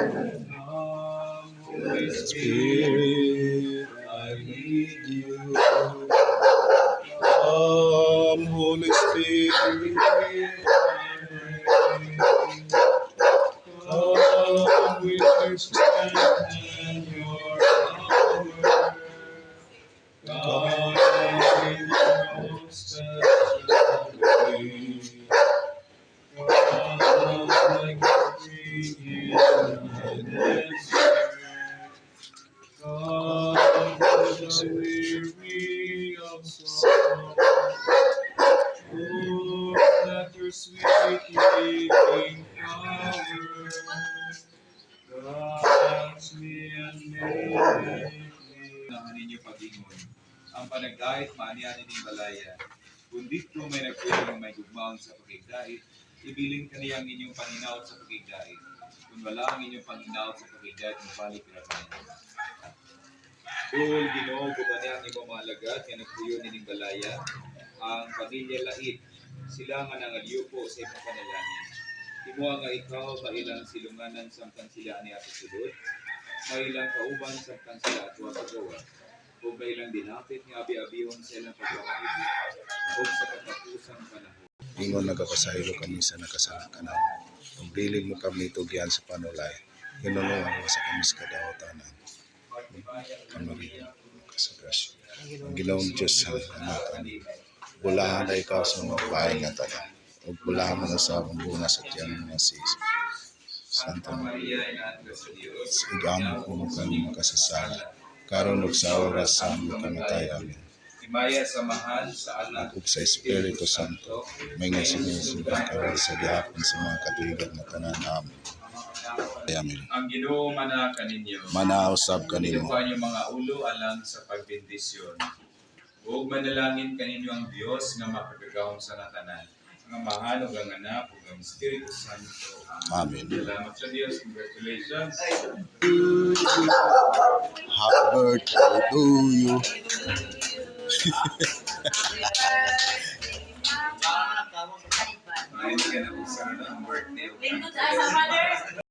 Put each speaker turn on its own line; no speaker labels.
Holy Spirit, I need you. Come, Holy Spirit, come with your strength and your power. Come in your own special way. Come like a spring in the desert. Come to the weary of soul. Lord, let your sweet healing power touch me and make me. Ang ninyo pag-ingon. Ang panagdait, maanihan ni balaya. Kundi kung may nagpulang may gugmaon sa pagigdait, ibilin kaniya ang inyong paninaw sa pagigdait. Kung wala ang inyong paninaw sa pagigdait, mabalik pinagpanin. Dul, Ginoo, gubani ang imong mga alagad nga nagpuyo nining balaya, ang pamilya lait, sila nga nangalyupo sa imong panalangin. Imo nga ikaw mailang silunganan samtang sila ni ato sulod, mailang kauban samtang sila ato sa gawa, o mailang dinapit nga abi-abihon sa ilang pagkakaibig, o sa katapusang panahon.
Ingon nagapasahilo kami sa nakasalakan. Kung bilin mo kami tugyan sa panulay, hinunungan mo sa kami sa kadaotanan. Kamari kasagrasyo. Ang Ginoong Diyos sa anak kami. Bulahan na ikaw sa mga bahay nga tanan. O bulahan mo na sa akong bunas at yan mga sis. Santa Maria, sigamo ko mo kami makasasala. Karon og sa oras sa aming kamatay. Amen.
Himaya samahan sa anak
Ug sa Espiritu Santo, may nga sinusunod kawal sa gihapon sa mga katuigan na tanan namin. Amen.
ang Ginoo mana kaninyo.
Manausab kanimo.
Ito yung mga ulo alang sa pagbendisyon. Huwag manalangin kaninyo ang Diyos na makagagawang sa natanan. Ang Amahan, ang Anak, ang Espiritu Santo.
Amen.
Salamat sa Diyos. Congratulations.
Happy birthday to you.
Ayun ka na kung saan ang birthday.
Lingkod sa mother.